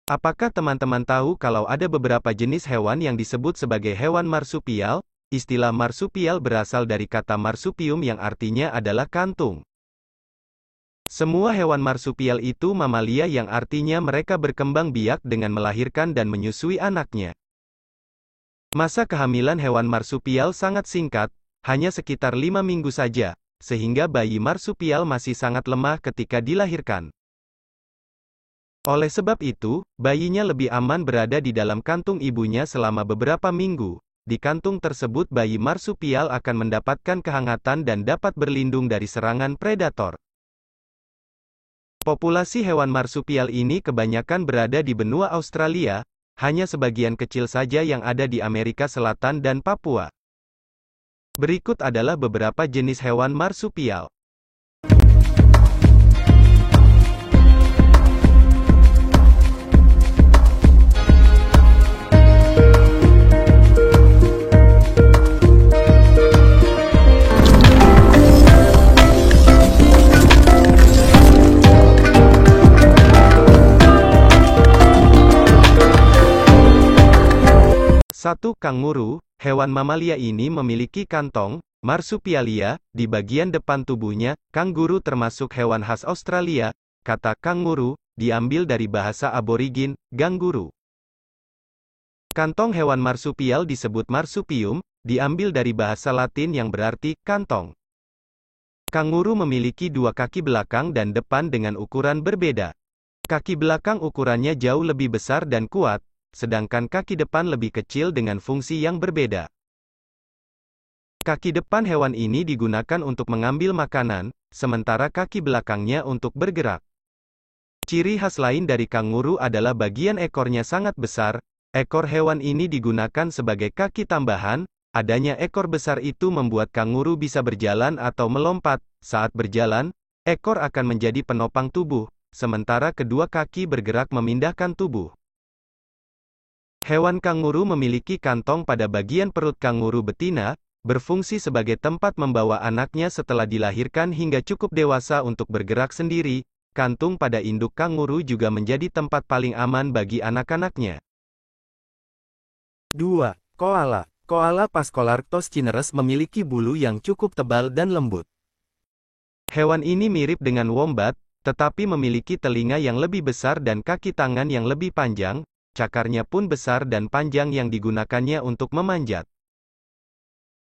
Apakah teman-teman tahu kalau ada beberapa jenis hewan yang disebut sebagai hewan marsupial? Istilah marsupial berasal dari kata marsupium yang artinya adalah kantung. Semua hewan marsupial itu mamalia yang artinya mereka berkembang biak dengan melahirkan dan menyusui anaknya. Masa kehamilan hewan marsupial sangat singkat, hanya sekitar 5 minggu saja, sehingga bayi marsupial masih sangat lemah ketika dilahirkan. Oleh sebab itu, bayinya lebih aman berada di dalam kantung ibunya selama beberapa minggu. Di kantung tersebut bayi marsupial akan mendapatkan kehangatan dan dapat berlindung dari serangan predator. Populasi hewan marsupial ini kebanyakan berada di benua Australia, hanya sebagian kecil saja yang ada di Amerika Selatan dan Papua. Berikut adalah beberapa jenis hewan marsupial. 1. Kanguru. Hewan mamalia ini memiliki kantong, marsupialia, di bagian depan tubuhnya. Kanguru termasuk hewan khas Australia. Kata kanguru, diambil dari bahasa aborigin, ganguru. Kantong hewan marsupial disebut marsupium, diambil dari bahasa Latin yang berarti kantong. Kanguru memiliki dua kaki belakang dan depan dengan ukuran berbeda. Kaki belakang ukurannya jauh lebih besar dan kuat, sedangkan kaki depan lebih kecil dengan fungsi yang berbeda. Kaki depan hewan ini digunakan untuk mengambil makanan, sementara kaki belakangnya untuk bergerak. Ciri khas lain dari kanguru adalah bagian ekornya sangat besar. Ekor hewan ini digunakan sebagai kaki tambahan. Adanya ekor besar itu membuat kanguru bisa berjalan atau melompat. Saat berjalan, ekor akan menjadi penopang tubuh, sementara kedua kaki bergerak memindahkan tubuh. Hewan kanguru memiliki kantong pada bagian perut. Kanguru betina berfungsi sebagai tempat membawa anaknya setelah dilahirkan hingga cukup dewasa untuk bergerak sendiri. Kantung pada induk kanguru juga menjadi tempat paling aman bagi anak-anaknya. 2. Koala. Koala Phascolarctos cineres memiliki bulu yang cukup tebal dan lembut. Hewan ini mirip dengan wombat, tetapi memiliki telinga yang lebih besar dan kaki tangan yang lebih panjang. Cakarnya pun besar dan panjang yang digunakannya untuk memanjat.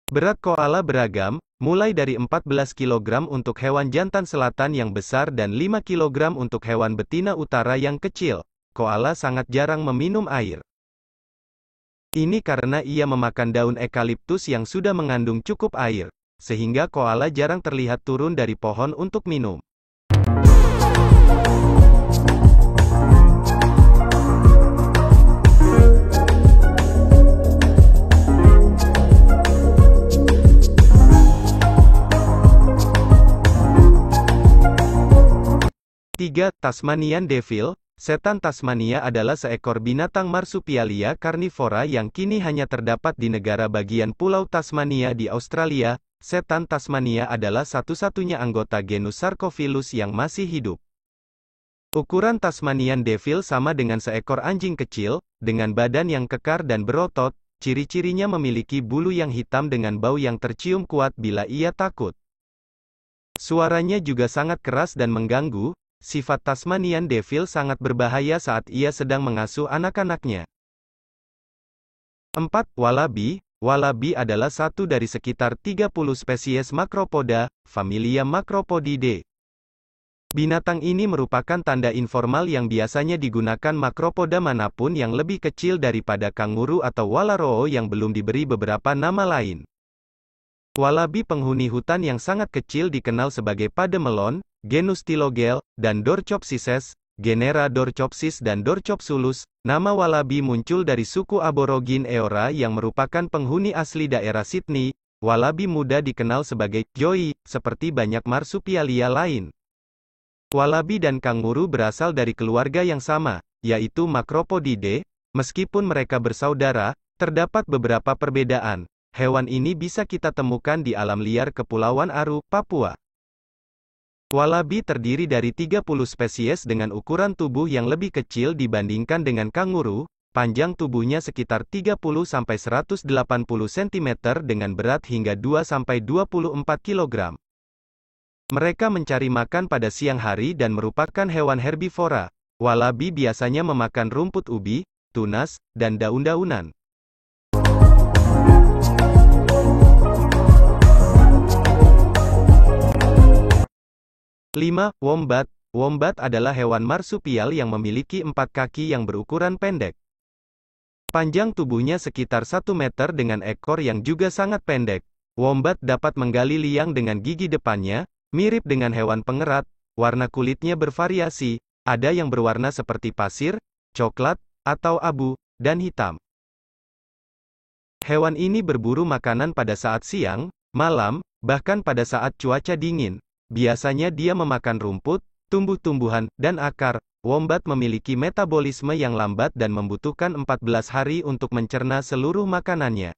Berat koala beragam, mulai dari 14 kg untuk hewan jantan selatan yang besar dan 5 kg untuk hewan betina utara yang kecil. Koala sangat jarang meminum air. Ini karena ia memakan daun eukaliptus yang sudah mengandung cukup air, sehingga koala jarang terlihat turun dari pohon untuk minum. 3. Tasmanian Devil. Setan Tasmania adalah seekor binatang marsupialia karnivora yang kini hanya terdapat di negara bagian Pulau Tasmania di Australia. Setan Tasmania adalah satu-satunya anggota genus Sarcophilus yang masih hidup. Ukuran Tasmanian Devil sama dengan seekor anjing kecil, dengan badan yang kekar dan berotot. Ciri-cirinya memiliki bulu yang hitam dengan bau yang tercium kuat bila ia takut. Suaranya juga sangat keras dan mengganggu. Sifat Tasmanian Devil sangat berbahaya saat ia sedang mengasuh anak-anaknya. 4. Wallaby. Wallaby adalah satu dari sekitar 30 spesies Macropoda, familia Macropodidae. Binatang ini merupakan tanda informal yang biasanya digunakan Macropoda manapun yang lebih kecil daripada kanguru atau Wallaroo yang belum diberi beberapa nama lain. Wallaby penghuni hutan yang sangat kecil dikenal sebagai pademelon, genus Thylogale, dan Dorchopsises, genera Dorchopsis dan Dorchopsulus. Nama wallaby muncul dari suku aborigin Eora yang merupakan penghuni asli daerah Sydney. Wallaby muda dikenal sebagai Joey, seperti banyak marsupialia lain. Wallaby dan kanguru berasal dari keluarga yang sama, yaitu Macropodidae. Meskipun mereka bersaudara, terdapat beberapa perbedaan. Hewan ini bisa kita temukan di alam liar Kepulauan Aru, Papua. Walabi terdiri dari 30 spesies dengan ukuran tubuh yang lebih kecil dibandingkan dengan kanguru, panjang tubuhnya sekitar 30-180 cm dengan berat hingga 2-24 kg. Mereka mencari makan pada siang hari dan merupakan hewan herbivora. Walabi biasanya memakan rumput ubi, tunas, dan daun-daunan. 5. Wombat. Wombat adalah hewan marsupial yang memiliki 4 kaki yang berukuran pendek. Panjang tubuhnya sekitar 1 meter dengan ekor yang juga sangat pendek. Wombat dapat menggali liang dengan gigi depannya, mirip dengan hewan pengerat. Warna kulitnya bervariasi, ada yang berwarna seperti pasir, coklat, atau abu, dan hitam. Hewan ini berburu makanan pada saat siang, malam, bahkan pada saat cuaca dingin. Biasanya dia memakan rumput, tumbuh-tumbuhan, dan akar. Wombat memiliki metabolisme yang lambat dan membutuhkan 14 hari untuk mencerna seluruh makanannya.